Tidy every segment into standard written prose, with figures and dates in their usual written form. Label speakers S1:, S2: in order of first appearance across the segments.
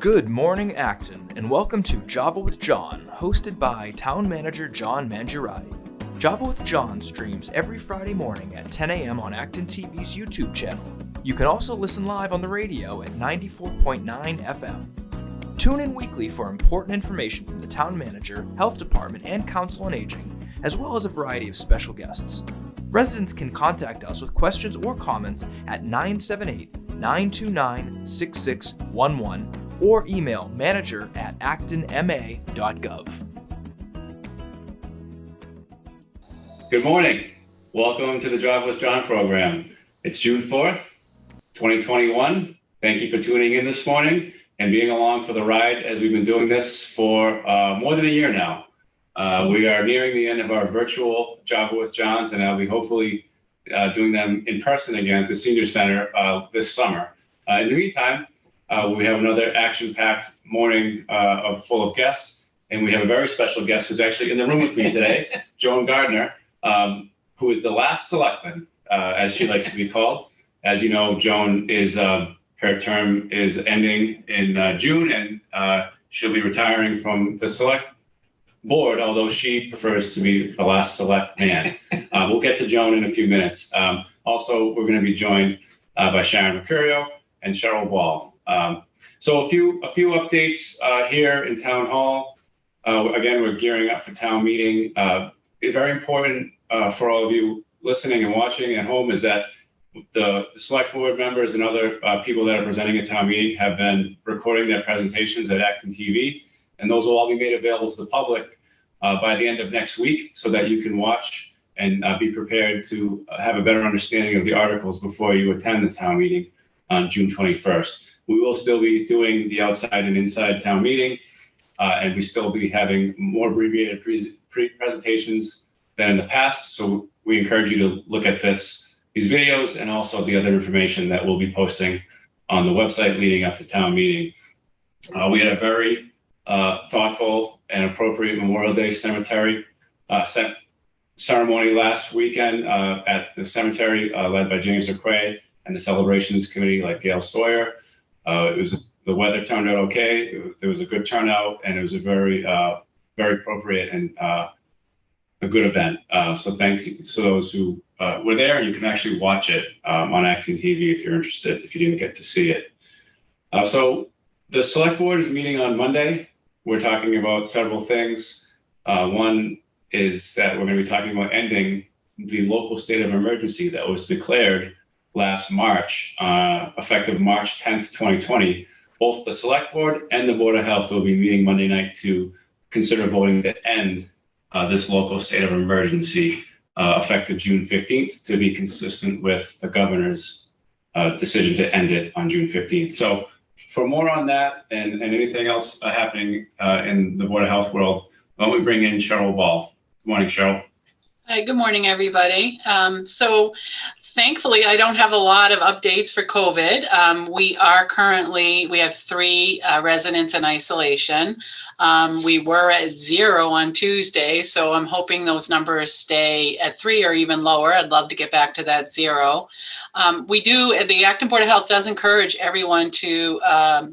S1: Good morning, Acton, and welcome to Java with John, hosted by Town Manager John Mangiaratti. Java with John streams every Friday morning at 10 a.m. on ActonTV's YouTube channel. You can also listen live on the radio at 94.9 FM. Tune in weekly for important information from the Town Manager, Health Department, and Council on Aging, as well as a variety of special guests. Residents can contact us with questions or comments at 978-929-6611 or email manager@actonma.gov.
S2: Good morning. Welcome to the Drive with John program. It's June 4th, 2021. Thank you for tuning in this morning and being along for the ride as we've been doing this for more than a year now. We are nearing the end of our virtual Java with Johns, and I'll be hopefully doing them in person again at the Senior Center this summer. In the meantime, we have another action-packed morning full of guests, and we have a very special guest who's actually in the room with me today, Joan Gardner, who is the last selectman, as she likes to be called. As you know, Joan is her term is ending in June, and she'll be retiring from the select board, although she prefers to be the last select man. We'll get to Joan in a few minutes. Also, we're going to be joined by Sharon Mercurio and Sheryl Ball. So a few updates here in Town Hall. Again, we're gearing up for town meeting. Very important for all of you listening and watching at home is that the select board members and other people that are presenting at town meeting have been recording their presentations at ActonTV, and those will all be made available to the public by the end of next week so that you can watch and be prepared to have a better understanding of the articles before you attend the town meeting on June 21st. We will still be doing the outside and inside town meeting, and we still be having more abbreviated presentations than in the past. So we encourage you to look at these videos and also the other information that we'll be posting on the website leading up to town meeting. We had a very thoughtful and appropriate Memorial Day cemetery ceremony last weekend at the cemetery led by James McQuay and the celebrations committee like Gail Sawyer. The weather turned out okay. There was a good turnout, and it was a very appropriate and a good event. So thank you to those who were there, and you can actually watch it on ActonTV if you're interested, if you didn't get to see it. So the select board is meeting on Monday. We're talking about several things. One is that we're going to be talking about ending the local state of emergency that was declared last March, effective March 10th, 2020. Both the select board and the Board of Health will be meeting Monday night to consider voting to end this local state of emergency effective June 15th to be consistent with the governor's decision to end it on June 15th. So for more on that and anything else happening in the Board of Health world, why don't we bring in Sheryl Ball. Good morning, Sheryl.
S3: Hi, good morning, everybody. So thankfully, I don't have a lot of updates for COVID. We have 3 residents in isolation. We were at 0 on Tuesday, so I'm hoping those numbers stay at 3 or even lower. I'd love to get back to that 0. The Acton Board of Health does encourage everyone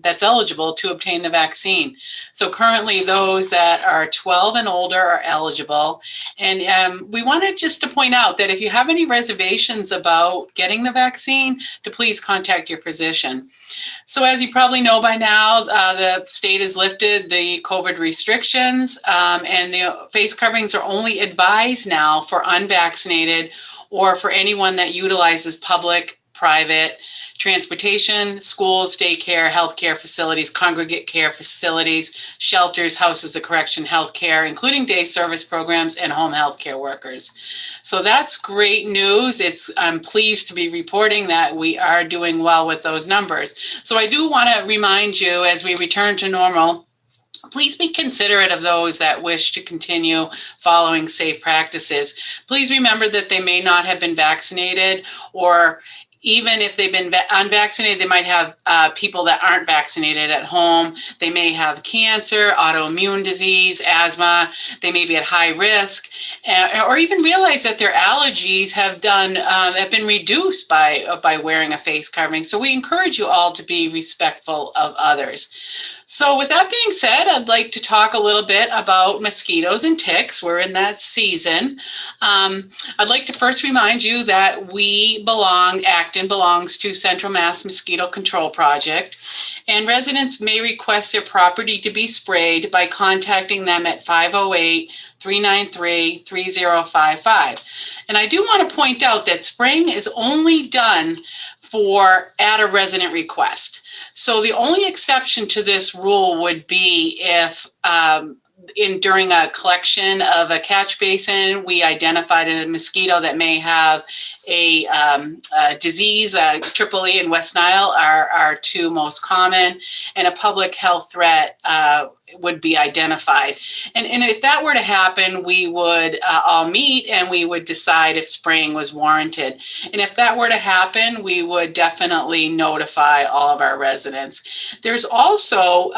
S3: that's eligible to obtain the vaccine. So currently those that are 12 and older are eligible. And we wanted just to point out that if you have any reservations about getting the vaccine, to please contact your physician. So as you probably know by now, the state has lifted the COVID restrictions, and the face coverings are only advised now for unvaccinated or for anyone that utilizes public, private transportation, schools, daycare, healthcare facilities, congregate care facilities, shelters, houses of correction, healthcare, including day service programs and home healthcare workers. So that's great news. I'm pleased to be reporting that we are doing well with those numbers. So I do want to remind you as we return to normal, please be considerate of those that wish to continue following safe practices. Please remember that they may not have been vaccinated, or even if they've been unvaccinated, they might have people that aren't vaccinated at home. They may have cancer, autoimmune disease, asthma. They may be at high risk, or even realize that their allergies have been reduced by wearing a face covering. So we encourage you all to be respectful of others. So with that being said, I'd like to talk a little bit about mosquitoes and ticks. We're in that season. I'd like to first remind you that Acton belongs to Central Mass Mosquito Control Project, and residents may request their property to be sprayed by contacting them at 508-393-3055. And I do want to point out that spraying is only done at a resident request. So the only exception to this rule would be if during a collection of a catch basin, we identified a mosquito that may have a disease. Triple E and West Nile are two most common, and a public health threat would be identified. And if that were to happen, we would all meet and we would decide if spraying was warranted. And if that were to happen, we would definitely notify all of our residents. There's also,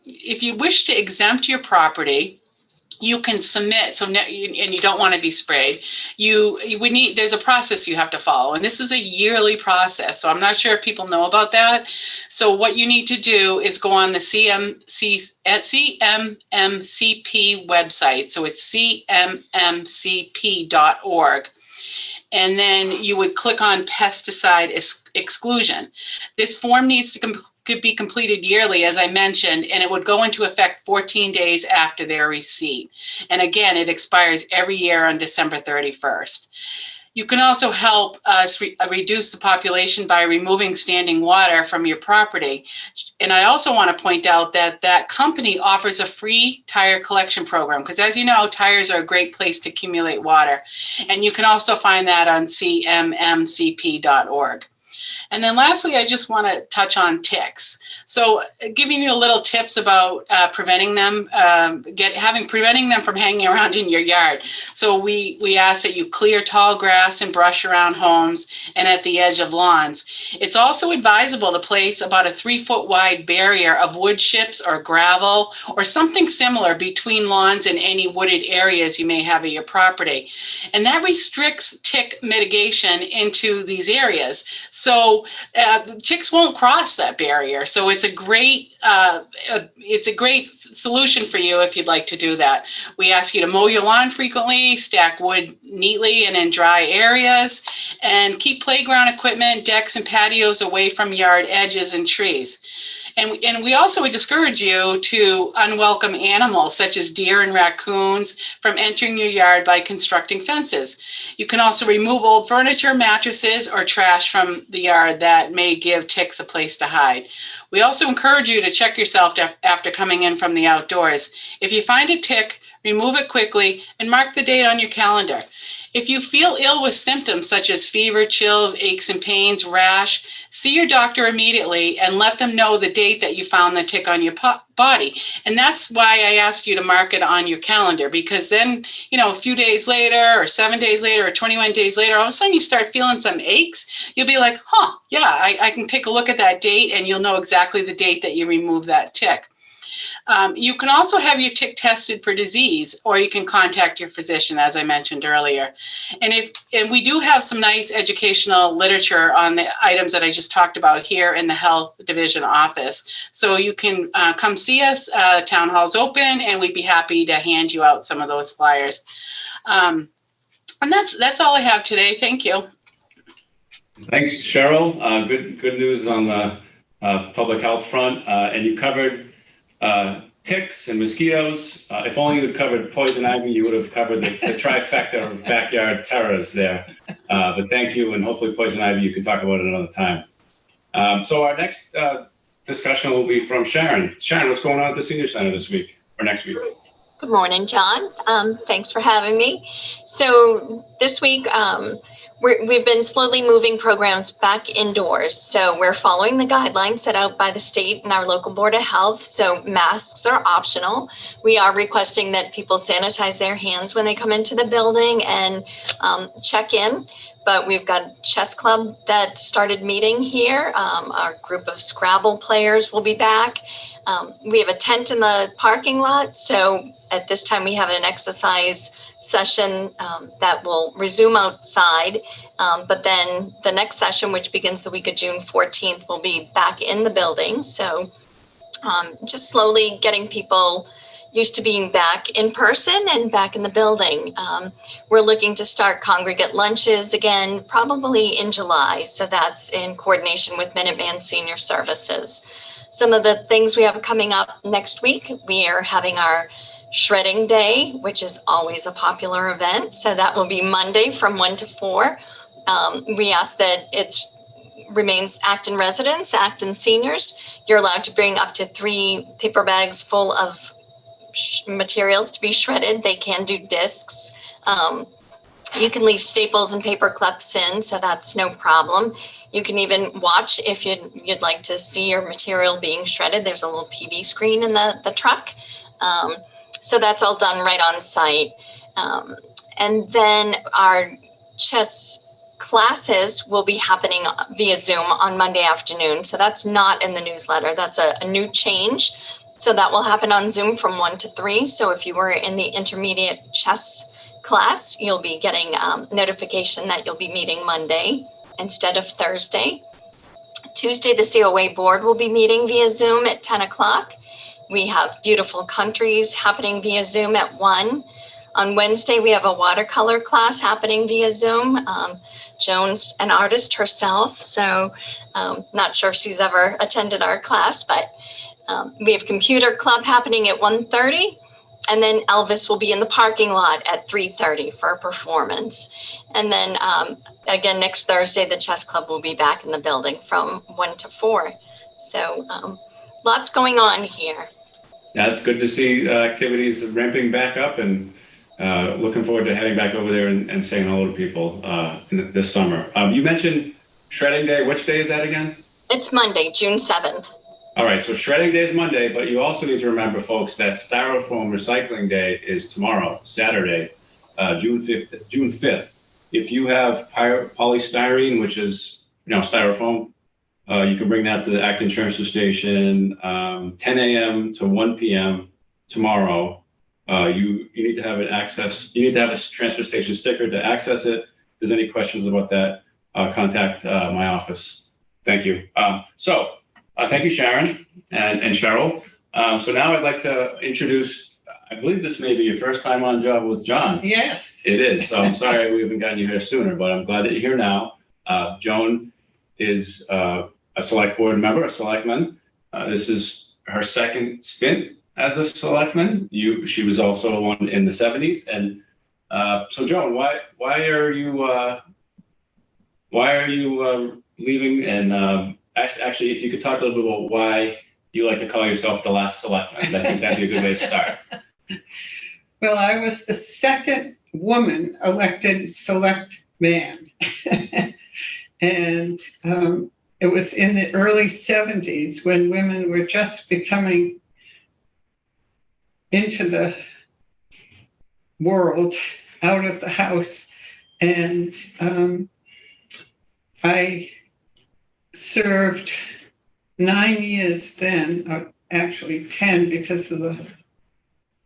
S3: if you wish to exempt your property, you can submit, and you don't want to be sprayed, there's a process you have to follow, and this is a yearly process, so I'm not sure if people know about that. So what you need to do is go on the CMMCP website, so it's cmmcp.org, and then you would click on pesticide exclusion. This form needs to could be completed yearly, as I mentioned, and it would go into effect 14 days after their receipt. And again, it expires every year on December 31st. You can also help us reduce the population by removing standing water from your property. And I also want to point out that company offers a free tire collection program, because as you know, tires are a great place to accumulate water. And you can also find that on cmmcp.org. And then lastly, I just want to touch on ticks. So giving you a little tips about preventing them from hanging around in your yard. So we ask that you clear tall grass and brush around homes and at the edge of lawns. It's also advisable to place about a 3-foot wide barrier of wood chips or gravel or something similar between lawns and any wooded areas you may have at your property. And that restricts tick mitigation into these areas. So ticks won't cross that barrier. So it's a great solution for you if you'd like to do that. We ask you to mow your lawn frequently, stack wood neatly and in dry areas, and keep playground equipment, decks, and patios away from yard edges and trees. And we also would discourage you to unwelcome animals such as deer and raccoons from entering your yard by constructing fences. You can also remove old furniture, mattresses, or trash from the yard that may give ticks a place to hide. We also encourage you to check yourself after coming in from the outdoors. If you find a tick, remove it quickly and mark the date on your calendar. If you feel ill with symptoms such as fever, chills, aches and pains, rash, see your doctor immediately and let them know the date that you found the tick on your body. And that's why I asked you to mark it on your calendar, because then, a few days later or 7 days later or 21 days later, all of a sudden you start feeling some aches. You'll be like, I can take a look at that date, and you'll know exactly the date that you removed that tick. You can also have your tick tested for disease, or you can contact your physician, as I mentioned earlier. And we do have some nice educational literature on the items that I just talked about here in the Health Division office. So you can come see us. Town hall's open, and we'd be happy to hand you out some of those flyers. And that's all I have today. Thank you.
S2: Thanks, Sheryl. Good news on the public health front. And you covered ticks and mosquitoes. If only you had covered poison ivy, you would have covered the trifecta of backyard terrors there. But thank you, and hopefully poison ivy you can talk about it another time. So our next discussion will be from Sharon. Sharon, what's going on at the Senior Center this week or next week?
S4: Good morning, John. Thanks for having me. So this week, we've been slowly moving programs back indoors. So we're following the guidelines set out by the state and our local Board of Health. So masks are optional. We are requesting that people sanitize their hands when they come into the building and check in. but we've got a chess club that started meeting here. Our group of Scrabble players will be back. We have a tent in the parking lot. So at this time we have an exercise session that will resume outside. But then the next session, which begins the week of June 14th, will be back in the building. So just slowly getting people used to being back in person and back in the building. We're looking to start congregate lunches again, probably in July. So that's in coordination with Minuteman Senior Services. Some of the things we have coming up next week, we are having our shredding day, which is always a popular event. So that will be Monday from 1 to 4. We ask that it's remains Acton residents, Acton seniors. You're allowed to bring up to 3 paper bags full of materials to be shredded. They can do discs. You can leave staples and paper clips in, so that's no problem. You can even watch if you'd like to see your material being shredded. There's a little TV screen in the truck. So that's all done right on site. And then our chess classes will be happening via Zoom on Monday afternoon. So that's not in the newsletter. That's a new change. So that will happen on Zoom from 1 to 3. So if you were in the intermediate chess class, you'll be getting notification that you'll be meeting Monday instead of Thursday. Tuesday, the COA board will be meeting via Zoom at 10 o'clock. We have beautiful countries happening via Zoom at 1. On Wednesday, we have a watercolor class happening via Zoom. Joan's an artist herself, so not sure if she's ever attended our class, but we have computer club happening at 1:30, and then Elvis will be in the parking lot at 3:30 for a performance. And then again, next Thursday, the chess club will be back in the building from 1 to 4. So lots going on here.
S2: Yeah, it's good to see activities ramping back up, and looking forward to heading back over there and saying hello to people this summer. You mentioned Shredding Day. Which day is that again?
S4: It's Monday, June 7th.
S2: All right, so Shredding Day is Monday, but you also need to remember, folks, that Styrofoam Recycling Day is tomorrow, Saturday, June 5th. If you have polystyrene, which is styrofoam, you can bring that to the Acton Transfer Station 10 a.m. to 1 p.m. tomorrow. You need to have access. You need to have a transfer station sticker to access it. If there's any questions about that, contact my office. Thank you. Thank you, Sharon and Sheryl. So now I'd like to introduce, I believe this may be your first time on Job with John.
S5: Yes.
S2: It is. So I'm sorry we haven't gotten you here sooner, but I'm glad that you're here now. Joan is a select board member, a selectman. This is her second stint as a selectman. She was also one in the 70s. And so Joan, why are you leaving? And actually, if you could talk a little bit about why you like to call yourself the last selectman, I think that'd be a good way to start.
S5: Well, I was the second woman elected select man. And it was in the early 70s when women were just becoming into the world, out of the house. And I served 9 years then, or actually 10 because of the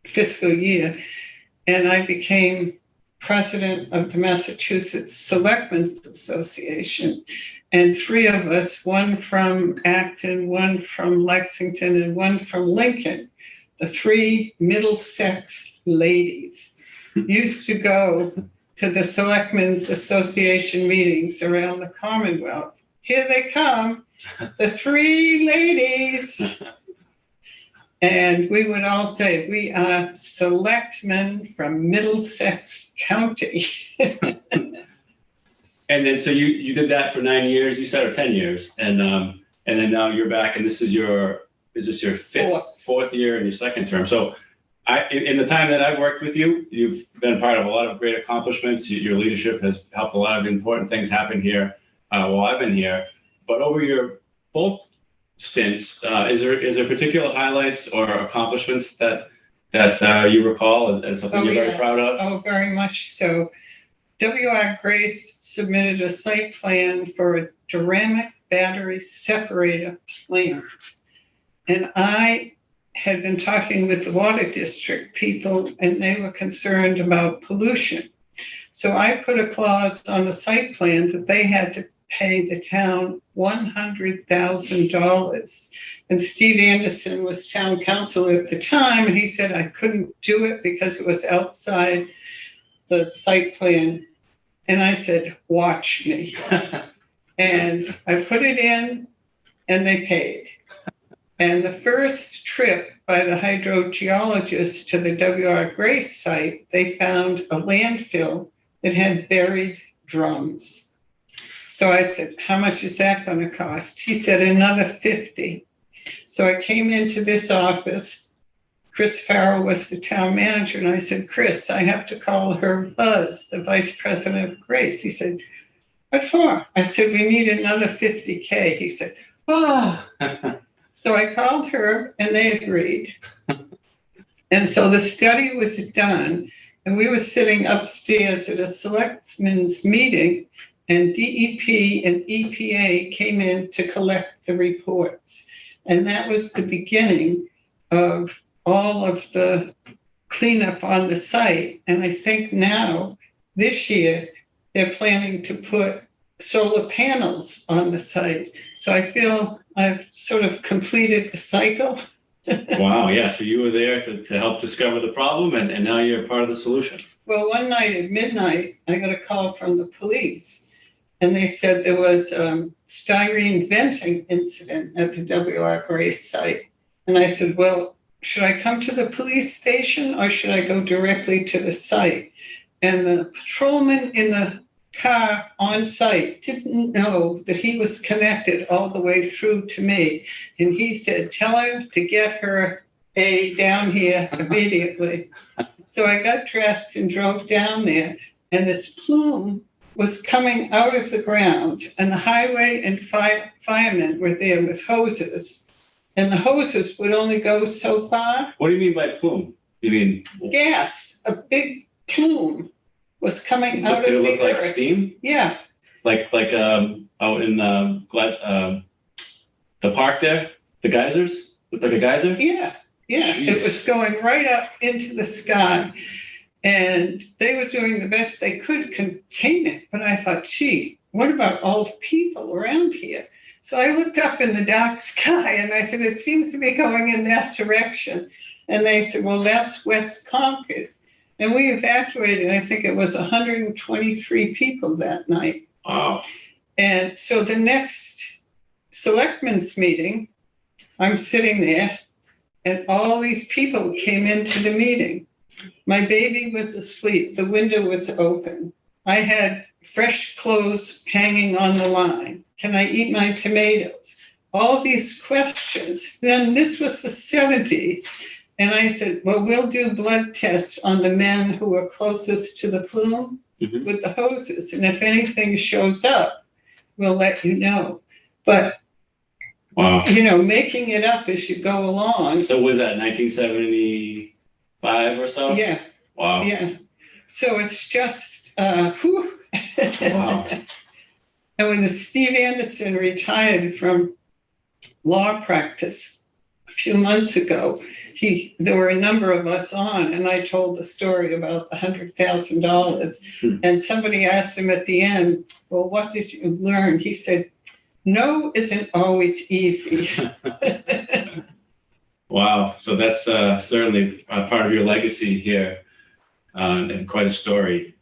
S5: fiscal year, and I became president of the Massachusetts Selectmen's Association. And 3 of us, one from Acton, one from Lexington, and one from Lincoln, the 3 Middlesex ladies, used to go to the Selectmen's Association meetings around the Commonwealth. Here they come, the 3 ladies. And we would all say, we are selectmen from Middlesex County.
S2: And then, so you did that for 9 years, you said, or 10 years. And then now you're back, and this is your fourth year in your second term. So in the time that I've worked with you, you've been part of a lot of great accomplishments. Your leadership has helped a lot of important things happen here while I've been here. But over your both stints, is there particular highlights or accomplishments that you recall as something you're very proud of?
S5: Oh, very much so. W.R. Grace submitted a site plan for a ceramic battery separator plant. And I had been talking with the water district people, and they were concerned about pollution. So I put a clause on the site plan that they had to pay the town $100,000. And Steve Anderson was town council at the time, and he said I couldn't do it because it was outside the site plan. And I said, watch me. And I put it in, and they paid. And the first trip by the hydrogeologist to the W.R. Grace site, they found a landfill that had buried drums. So I said, how much is that going to cost? He said, another 50. So I came into this office. Chris Farrell was the town manager. And I said, Chris, I have to call her Buzz, the vice president of Grace. He said, what for? I said, we need another 50K. He said, oh. So I called her and they agreed. And so the study was done. And we were sitting upstairs at a selectmen's meeting, and DEP and EPA came in to collect the reports. And that was the beginning of all of the cleanup on the site. And I think now, this year, they're planning to put solar panels on the site. So I feel I've sort of completed the cycle.
S2: Wow, yeah, so you were there to help discover the problem, and now you're part of the solution.
S5: Well, one night at midnight, I got a call from the police, and they said there was a styrene venting incident at the W.R. Grace site. And I said, well, should I come to the police station or should I go directly to the site? And the patrolman in the car on site didn't know that he was connected all the way through to me. And he said, tell her to get her down here immediately. So I got dressed and drove down there, and this plume was coming out of the ground, and the highway and firemen were there with hoses, and the hoses would only go so far.
S2: What do you mean by plume? You mean
S5: gas? A big plume was coming out of the earth.
S2: Did it look like steam?
S5: Yeah.
S2: Like out in the park there, the geysers? Looked like a geyser?
S5: Yeah.
S2: Jeez.
S5: It was going right up into the sky, and they were doing the best they could contain it. But I thought, gee, what about all the people around here? So I looked up in the dark sky and I said, it seems to be going in that direction. And they said, well, that's West Concord. And we evacuated, I think it was 123 people that night.
S2: Wow.
S5: And so the next selectmen's meeting, I'm sitting there, and all these people came into the meeting. My baby was asleep. The window was open. I had fresh clothes hanging on the line. Can I eat my tomatoes? All these questions. Then this was the 70s. And I said, well, we'll do blood tests on the men who are closest to the plume with the hoses. And if anything shows up, we'll let you know. But
S2: wow.
S5: Making it up as you go along.
S2: So was that 1975 or so?
S5: Yeah.
S2: Wow.
S5: Yeah. So it's just, whew.
S2: Wow.
S5: And when Steve Anderson retired from law practice a few months ago, there were a number of us on, and I told the story about the $100,000. And somebody asked him at the end, well, what did you learn? He said, no isn't always easy.
S2: Wow. So that's certainly part of your legacy here, and quite a story.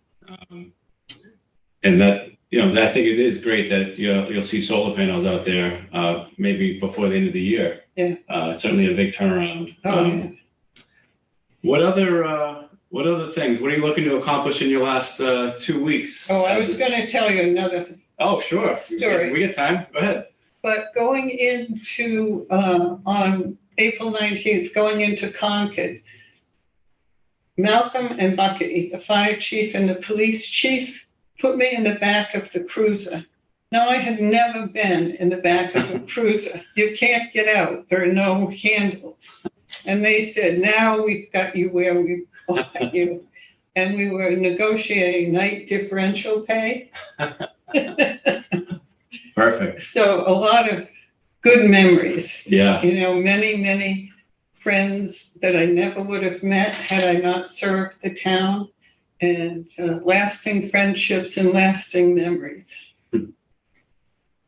S2: And that, I think it is great that you'll see solar panels out there maybe before the end of the year.
S5: Yeah.
S2: It's certainly a big turnaround.
S5: Yeah.
S2: What other things? What are you looking to accomplish in your last 2 weeks?
S5: Oh, I was going to tell you another
S2: Oh, sure.
S5: story.
S2: We get time. Go ahead.
S5: But going into, on April 19th, going into Concord, Malcolm and Bucky, the fire chief and the police chief, put me in the back of the cruiser. Now, I had never been in the back of a cruiser. You can't get out. There are no handles. And they said, now we've got you where we want you. and we were negotiating night differential pay.
S2: Perfect.
S5: So a lot of good memories.
S2: Yeah.
S5: You know, many, many friends that I never would have met had I not served the town, and lasting friendships and lasting memories.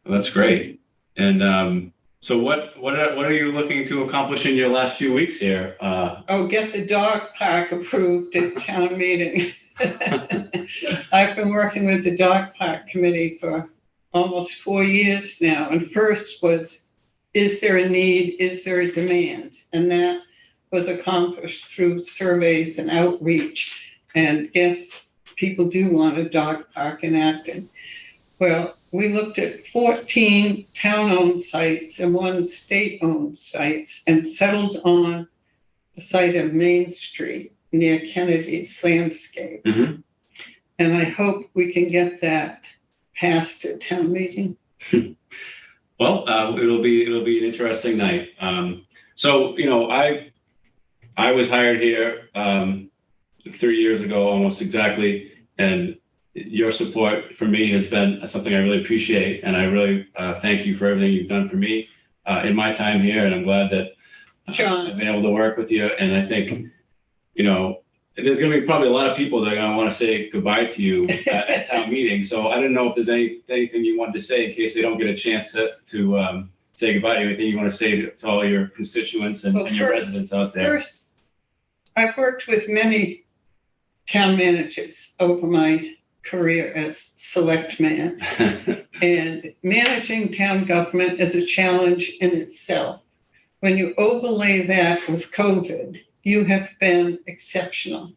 S2: That's great. And so what are you looking to accomplish in your last few weeks here?
S5: Get the dog park approved at town meeting. I've been working with the dog park committee for almost 4 years now. And first was, is there a need? Is there a demand? And that was accomplished through surveys and outreach. And yes, people do want a dog park in Acton. Well, we looked at 14 town-owned sites and 1 state-owned sites and settled on the site of Main Street near Kennedy's Landscape.
S2: Mm-hmm.
S5: And I hope we can get that passed at town meeting.
S2: Well, it'll be an interesting night. So, you know, I was hired here 3 years ago, almost exactly, and your support for me has been something I really appreciate, and I really thank you for everything you've done for me in my time here. And I'm glad that
S5: John.
S2: I've been able to work with you. And I think, you know, there's going to be probably a lot of people that are going to want to say goodbye to you at town meeting. So I didn't know if there's anything you wanted to say in case they don't get a chance to say goodbye to you. Anything you want to say to all your constituents and your residents out there?
S5: First, I've worked with many town managers over my career as selectman, and managing town government is a challenge in itself. When you overlay that with COVID, you have been exceptional.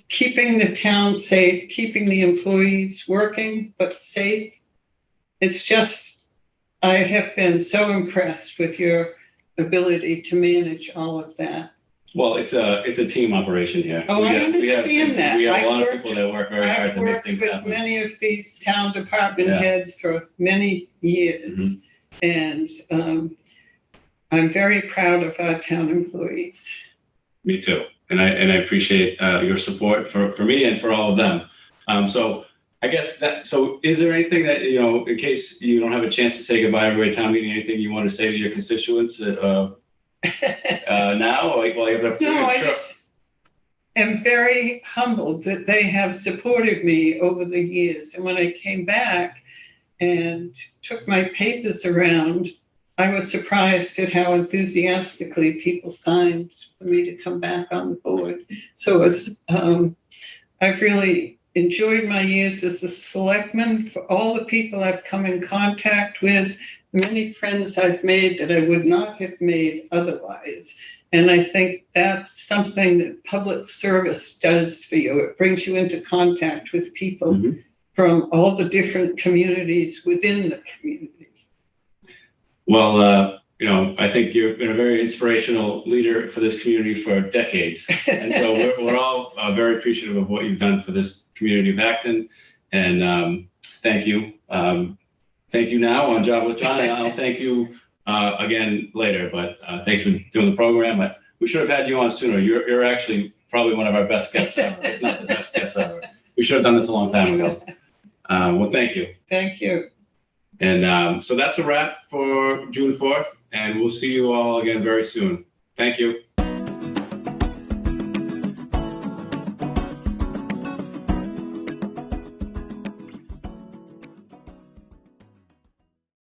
S5: Keeping the town safe, keeping the employees working but safe. It's just, I have been so impressed with your ability to manage all of that.
S2: Well, it's a team operation here.
S5: Oh, I understand that.
S2: We have a lot of people that work very hard to make things happen.
S5: I've worked with many of these town department heads for many years, and I'm very proud of our town employees.
S2: Me too, and I appreciate your support for me and for all of them. So I guess so is there anything that, you know, in case you don't have a chance to say goodbye to everybody at town meeting, anything you want to say to your constituents that now? Like, well, you have
S5: no, I just am very humbled that they have supported me over the years. And when I came back and took my papers around, I was surprised at how enthusiastically people signed for me to come back on the board. So it was, I've really enjoyed my years as a selectman, for all the people I've come in contact with, many friends I've made that I would not have made otherwise. And I think that's something that public service does for you. It brings you into contact with people from all the different communities within the community.
S2: Well, you know, I think you've been a very inspirational leader for this community for decades. And so we're all very appreciative of what you've done for this community of Acton. And thank you. Thank you now on Job with John, and I'll thank you again later. But thanks for doing the program. We should have had you on sooner. You're actually probably one of our best guests ever, if not the best guest ever. We should have done this a long time ago. Well, thank you.
S5: Thank you.
S2: And so that's a wrap for June 4th, and we'll see you all again very soon. Thank you.